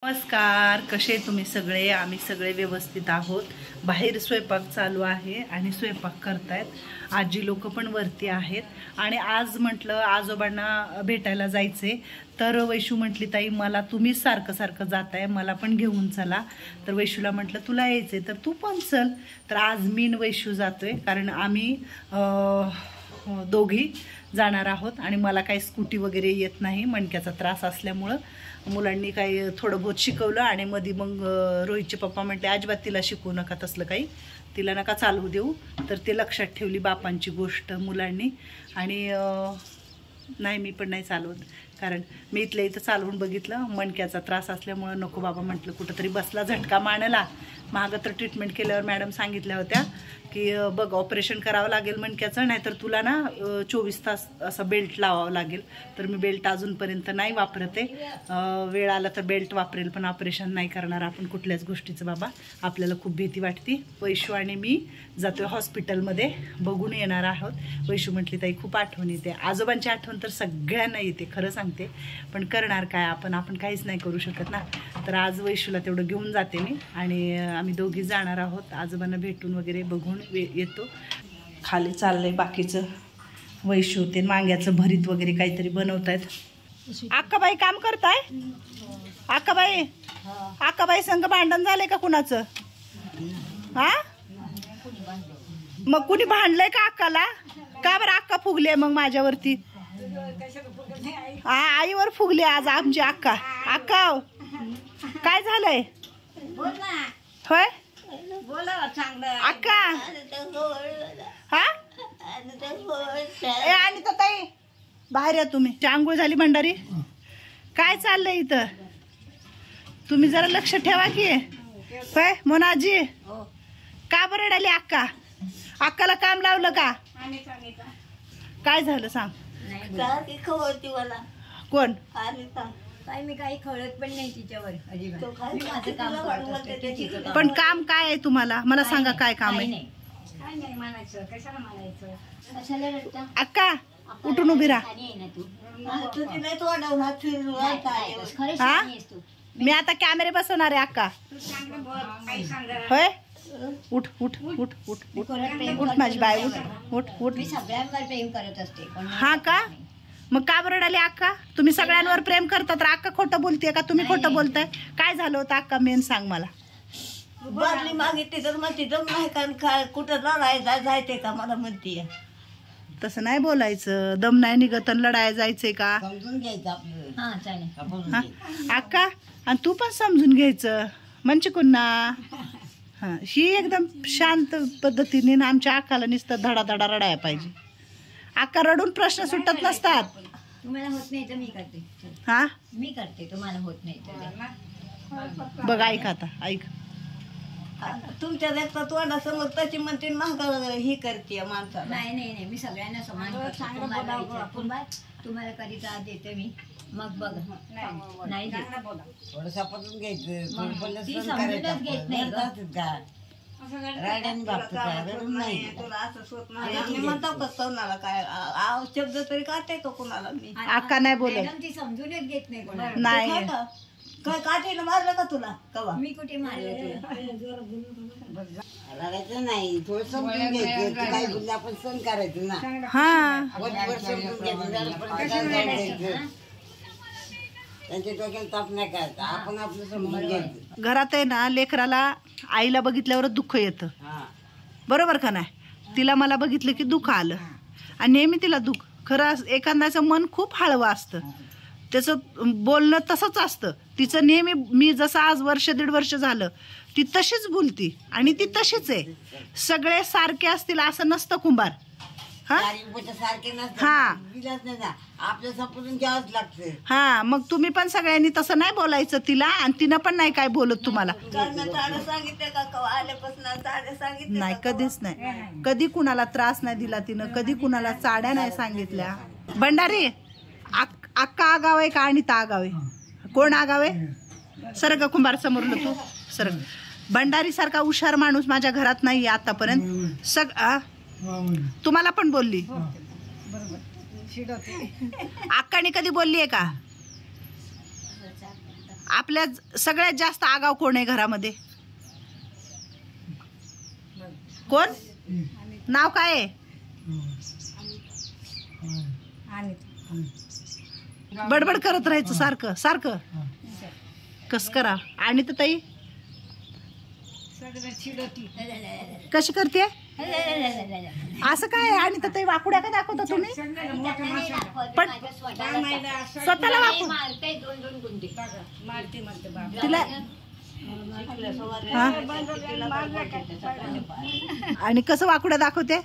नमस्कार, कसे तुम्ही सगळे? आम्ही सगळे व्यवस्थित आहोत. बाहेर स्वयंपाक चालू आहे आणि स्वयंपाक करतायत. आजी लोक पण वरती आहेत आणि आज म्हटलं आजोबांना भेटायला जायचे. तर वैशू म्हटली, ताई मला तुम्हीच सारखं सारखं जाताय, मला पण घेऊन चला. तर वैशूला म्हटलं तुला यायचंय तर तू पण चल. तर आज मी न वैशू जातोय, कारण आम्ही दोघी जाणार आहोत आणि मला काही स्कूटी वगैरे येत नाही, मणक्याचा त्रास असल्यामुळं. मुलांनी काही थोडं बहुत शिकवलं आणि मध्ये मग रोहितचे पप्पा म्हटले अजिबात तिला शिकवू नका, तसलं काही तिला नका चालवू देऊ. तर ते लक्षात ठेवली बापांची गोष्ट मुलांनी. आणि नाही, मी पण नाही चालवत, कारण मी इथल्या इथं चालवून बघितलं, मणक्याचा त्रास असल्यामुळं नको बाबा म्हटलं. कुठंतरी बसला झटका मानला. मागं तर ट्रीटमेंट केल्यावर मॅडम सांगितल्या होत्या की बघ ऑपरेशन करावं लागेल मणक्याचं, नाहीतर तुला ना 24 तास असं बेल्ट लावावं लागेल. तर मी बेल्ट अजूनपर्यंत नाही वापरते. वेळ आला तर बेल्ट वापरेल, पण ऑपरेशन नाही करणार आपण कुठल्याच गोष्टीचं बाबा. आपल्याला खूप भीती वाटते. वैशू आणि मी जातोय हॉस्पिटलमध्ये, बघून येणार आहोत. वैशू म्हटली ताई खूप आठवण येते. आजोबांची आठवण तर सगळ्यांना येते, खरं सांगते, पण करणार काय आपण काहीच नाही करू शकत ना. तर आज वैशूला तेवढं घेऊन जाते मी आणि आम्ही दोघी जाणार आहोत. आजोबांना भेटून वगैरे बघून येतो. खाली चाललंय बाकीचं. वैशू ते मांग्याचं भरीत वगैरे काहीतरी बनवतायत. अक्काबाई काम करताय? अक्काबाई संग भांडण झालंय का कुणाचं? हा, मग कुणी भांडलंय का अक्काला? का बरं अक्का फुगली मग माझ्यावरती? हा, आईवर फुगली आज आमची अक्का. अक्का काय झालंय? होय अक्का? हा, आणि तर ताई बाहेर या तुम्ही. आंघोळ झाली भंडारी? काय चाललंय इथं? तुम्ही जरा लक्ष ठेवा की. होय मोनाजी, का बरं रडाली अक्का? अक्काला काम लावलं का? काय झालं सांग. कोण? काय मी काही कळत पण नाही तिच्यावर अजिबात. मी माझं काम करत असते. पण काम काय आहे तुम्हाला? मला सांगा काय काम आहे? काय नाही म्हणायचं, कशाला म्हणायचं, कशाला रडता? अक्का उठून उभी राहा. हा, मी आता कॅमेरे बसवणार आहे अक्का. होय, उठ उठ उठ उठ उठ माझी बाय, उठ उठ उठ. मी सगळ्यांवर प्रेम करत असते. हा का? मग का बरं रडाली अक्का? तुम्ही सगळ्यांवर प्रेम करता तर अक्का खोटं बोलतेय का तुम्ही खोटं बोलताय? काय झालं होतं अक्का, मेन सांग मला. बादली मागितली तर मग तिथं नाही, कारण काय कुठं लढायला जायचंय का मला म्हणते. तसं नाही बोलायचं. दम नाही निघत लढायला जायचंय का? समजून घ्यायचं आपलं. हा चालेल. हा अक्का, आणि तू पण समजून घ्यायचं म्हणजे कुन्हा. हा, ही एकदम शांत पद्धतीने ना आमच्या अक्काला नुसतं धडा धडा रडायला पाहिजे. अक्का रडून प्रश्न सुटत नसतात. तुम्हाला होत नाही तर मी करते. हा, मी करते, तुम्हाला होत नाही तर. बघ ऐक आता, ऐक. तुमच्या देखता तोंडासमोर तशी म्हणते महाग ही करते माणसाला. नाही नाही नाही, मी सगळ्यांना समान करते. तुम्हाला विचारतो बा, तुम्हाला कधी त्रास देते मी, मग बघ. नाही देत. थोडं सापडून घ्यायचं. ती समजूनच घेत नाही गं. म्हणतो का सोनाला काय शब्द तरी काढते तो कुणाला. मी अक्का नाही बोलत. मॅडम ती समजूनच घेत नाही कोणाला. नाही काय काठीनं मारलं का तुला कवा? मी कुठे मारलं तुला? रडायचं नाही, थोडं समजून घ्यायचं. काय बोललं आपण सण करायचं ना. हा, त्यांच्या डोक्याला ताप नाही करायचं, आपण आपलं समजून घ्यायचं. घरात आहे ना, लेकराला आईला बघितल्यावरच दुःख येतं, बरोबर का नाही? तिला मला बघितलं की दुःख आलं आणि नेहमी तिला दुःख. खरं एखाद्याचं मन खूप हळवं असतं, त्याचं बोलणं तसंच असतं. तिचं नेहमी, मी जसं आज वर्ष दीड वर्ष झालं ती तशीच बोलती आणि ती तशीच आहे. सगळे सारखे असतील असं नसतं कुंभार. सारखे हा ना, आपलं समजून घ्यावंच लागतं. हा, मग तुम्ही पण सगळ्यांनी तसं नाही बोलायचं तिला, आणि तिनं पण नाही काय बोलत तुम्हाला. सांगितलं का आल्यापासून नाही, कधीच नाही. कधी कुणाला त्रास नाही दिला तिनं, कधी कुणाला चाड्या नाही सांगितल्या. भंडारी, अक्का आगाव आहे का अनिता आगाव आहे? कोण आगाव आहे? सरग कुंभार समोरलं तू सरग. भंडारी सारखा हुशार माणूस माझ्या घरात नाही आतापर्यंत. तुम्हाला पण बोलली अक्काने कधी बोलली आहे का? आपल्या सगळ्यात जास्त आगाव कोण आहे घरामध्ये? कोण? नाव काय आहे? बडबड करत राहायचं सारखं सारखं. कस करा? आणि तर ताई कशी करते असं काय? आणि तर ताई वाकुड्या का दाखवता तुम्ही? पण स्वतःला वाकू तिला हा? आणि कसं वाकुड्या दाखवते?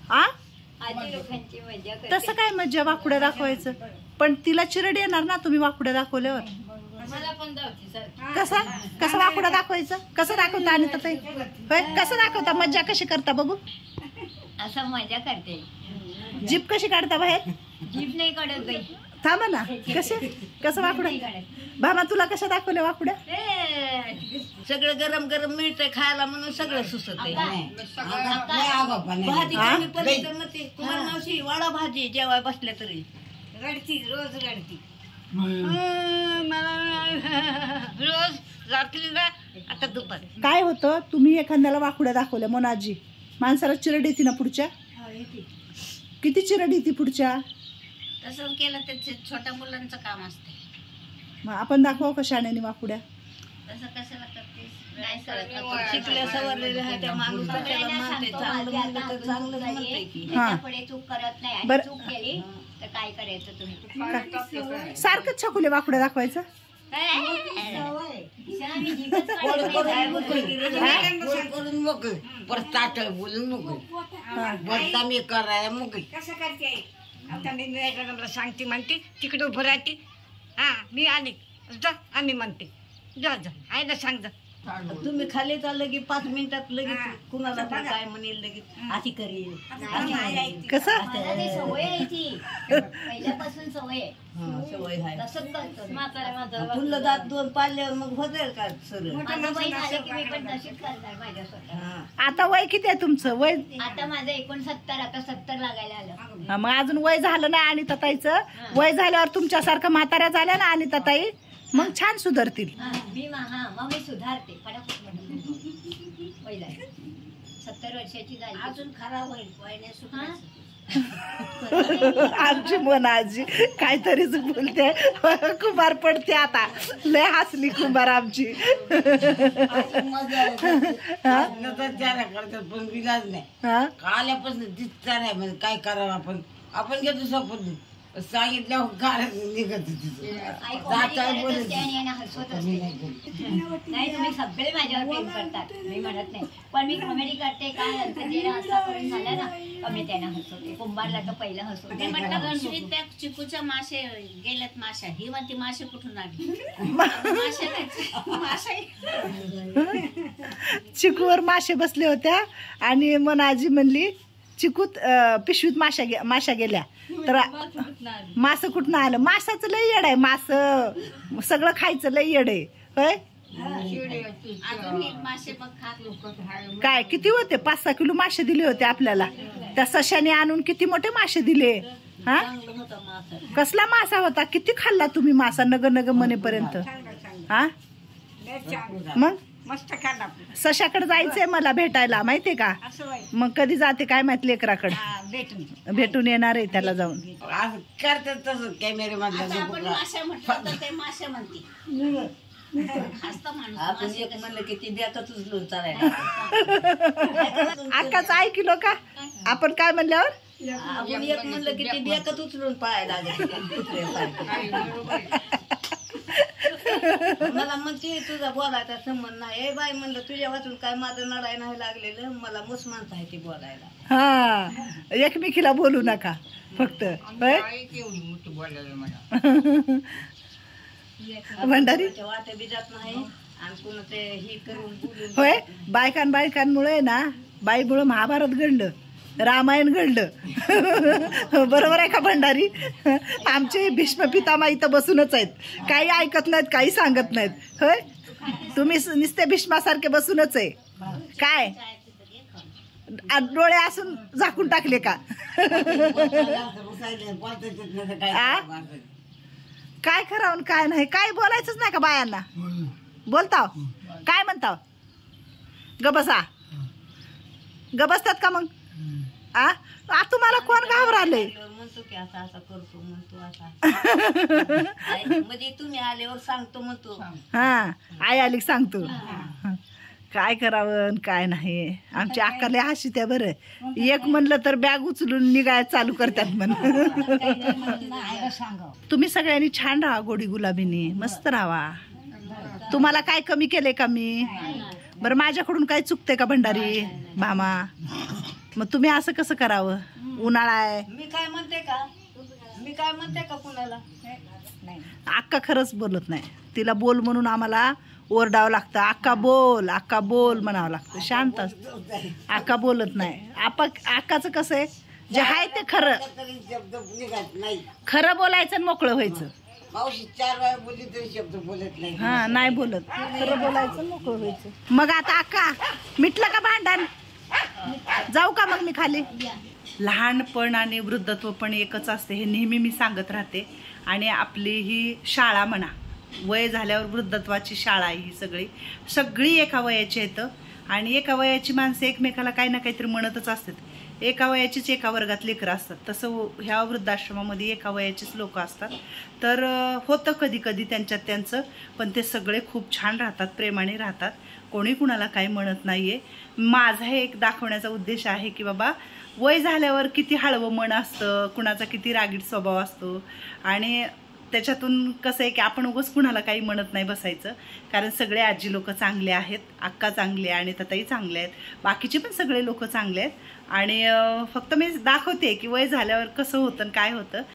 आ? तसं काय मज्जा वाकुड्या दाखवायचं? पण तिला चिरड येणार ना तुम्ही वाकुड्या दाखवल्यावर. कसा कसं वाकुडा दाखवायचं? कसं दाखवता? आणि ताई होय कसं दाखवता? मज्जा कशी करता बघू? असं मजा करते. जीप कशी काढता बाहेर? जीभ नाही काढत बाई. थांबा ना. कसं वाकुडा? भामा तुला कशा दाखवल्या वाकुड्या? सगळं गरम गरम मिळतंय खायला म्हणून सगळं सुचत आहे. भाजी हा? कमी पडली तर मग ती कुमार मावशी वाडा भाजी जेव्हा बसल्या तरी रडती, रोज रडती. मला रोज रात्रीला आता दुपार. काय होतं तुम्ही एखाद्याला वाकुड्या दाखवल्या मोनाजी माणसाला चिरड येते ना पुढच्या? किती चिरड येते पुढच्या? तसं केलं तर छोट्या मुलांचं काम असते. मग आपण दाखवा कशा आणि वाकुड्या? तसं कशाला करतेस? नाही करत. शिकल्या सवरलेल्या आहेत त्या माणूस त्याला म्हणते चांगलं म्हणलं तर चांगलंच म्हणते की. त्याच्यापुढे चूक करत नाही. आणि बरं. चूक केली तर काय करायचं तुम्ही? सारखंच छकुले वाकुड्या दाखवायचं? करून मोकळी परत ताटळ बोलून मोकळी बोलता मी करायला मोकळी. कसं करते? आता मी मला सांगते म्हणते तिकडे उभं राहते. हा मी आली जा आम्ही म्हणते जा जा आहे ना सांग जा. तुम्ही खाली चाललं की 5 मिनिटात लगेच कुणाला पण काय म्हणेल लगेच अशी करेल. कसं? मला ती सवय आहे ती. पहिल्यापासून सवय आहे. सवय आहे. तसंच करतो. फुलं दात 2 पाळल्यावर मग होतं का सरळ. माझं वय झालं की मी पण तशीच करणार माझ्या स्वतः. आता वय किती आहे तुमचं? वय आता माझं 69 आता 70 लागायला आलं. हा, मग अजून वय झालं नाही. आणि ताईचं वय झाल्यावर तुमच्यासारखं म्हाताऱ्या झाल्या ना आणि ताई मग छान सुधारतील. मग मी सुधारते फटाफट म्हणून. वय झालं 70 वर्षाची झाली अजून खराब होईल. वय नाही सुधारायचं. आमची मोनाजी काहीतरीच बोलते. कुंभार पडते आता. लय हसली कुंभार आमची. पण विलाज नाही. हा? आल्यापासून दिसता नाही म्हणजे काय करावं आपण घेतो स्वप्न सांगितलं काय निघत नाही तुम्ही सगळे माझ्यावर प्रेम करतात. मी म्हणत नाही पण मी कॉमेडी करते. काय हसता करून झालं ना कमी त्यांना हसवते. कुंभारला तर पहिलं हसवते. म्हटलं गणपतीत त्या चिकूच्या मासे गेल्यात. माशा ही म्हणते मासे कुठून आली? चिकूवर मासे बसले होत्या आणि मोनाजी म्हणली चिकूत पिशवीत माशा गेल्या. तर मास कुठनं आलं? मासाचं लय येड आहे. मास सगळं खायचं लय येड आहे. होय काय किती होते? 5-6 किलो मासे दिले होते आपल्याला. त्या सशाने आणून किती मोठे मासे दिले. हा कसला मासा होता? किती खाल्ला तुम्ही मासा नग नग मनेपर्यंत? हा मग मस्त खाल्ला. सशाकडे जायचंय मला भेटायला माहितीये का? मग कधी जाते काय माहिती लेकराकडे भेटून येणार आहे त्याला जाऊन. करतात तसं कॅमेरे मध्ये आपण एक म्हणलं की ती द्यातच उचलून चालायला. अक्काच ऐकलो का आपण काय म्हणल्यावर? आपण एक म्हणलं की ती द्यातच उचलून पाहायला मला म्हणते तुझा बोलायचा संबंध नाही. ए बाई म्हणलं तुझ्या वाचून काय माझं नडाय नाही लागलेलं. मला मुसमानच आहे ती बोलायला. हा एकमेकीला बोलू नका फक्त. भंडारी वाटे बी जात नाही आणि पुन्हा ते ही करून बोलून. होय बायकांमुळे ना बाईमुळे महाभारत घडलं. रामायण घडलं. बरोबर आहे का भंडारी? आमचे भीष्म पितामह इथं बसूनच आहेत. काही ऐकत नाहीत काही सांगत नाहीत. होय तुम्ही नुसते भीष्मासारखे बसूनच आहे. काय डोळे असून झाकून टाकले का? आ? काय करावं काय नाही, काय बोलायचंच नाही का बायांना? बोलताव काय म्हणताव? गबसा गबसतात का मग? आ तुम्हाला कोण घाबरालंय? म्हणतो की असा असा करतो म्हणतो असा म्हणजे तुम्ही आल्यावर सांगतो म्हणतो. हा आई आली की सांगतो. काय करावं काय नाही. आमच्या अक्काला हशी त्या बरं, एक म्हणलं तर बॅग उचलून निघाय चालू करतात म्हण. तुम्ही सगळ्यांनी छान राहा, गोडी गुलाबीनी मस्त राहा. तुम्हाला काय कमी केले का मी? बरं माझ्याकडून काय चुकते का भंडारी मामा? मग तुम्ही असं कसं करावं? उन्हाळा आहे. मी काय म्हणते का कुणाला? अक्का खरंच बोलत नाही. तिला बोल म्हणून आम्हाला ओरडावं लागतं. अक्का बोल म्हणावं लागतं. शांत असतं अक्का, बोलत नाही. अक्काचं कसं आहे, जे आहे ते खरं खरं बोलायचं आणि मोकळं व्हायचं. मावशी 4 वेळा बोलली तरी शब्द बोलत नाही. हा नाही बोलत, खरं बोलायचं आणि मोकळं व्हायचं. मग आता अक्का मिटलं का भांडण? जाऊ का मग मी खाली? लहानपण आणि वृद्धत्व पण एकच असते हे नेहमी मी सांगत राहते. आणि आपली ही शाळा म्हणा, वय झाल्यावर वृद्धत्वाची शाळा आहे ही सगळी एका वयाची येतं. आणि एका वयाची माणसं एकमेकाला काही ना काहीतरी म्हणतच असतात. एका वयाचीच एका वर्गात लेकरं असतात. तसं ह्या वृद्धाश्रमामध्ये एका वयाचीच लोक असतात. तर होतं कधी कधी त्यांचं, पण ते सगळे खूप छान राहतात, प्रेमाने राहतात. कोणी कुणाला काही म्हणत नाहीये. माझा हे एक दाखवण्याचा उद्देश आहे की बाबा वय झाल्यावर किती हळवं मन असतं, कुणाचा किती रागीट स्वभाव असतो. आणि त्याच्यातून कसं आहे की आपण उगाच कुणाला काही म्हणत नाही बसायचं. कारण सगळे आजी लोक चांगले आहेत, अक्का चांगली आहे आणि ताई चांगले आहेत, बाकीचे पण सगळे लोक चांगले आहेत. आणि फक्त मी दाखवते की वय झाल्यावर कसं होतं आणि काय होतं.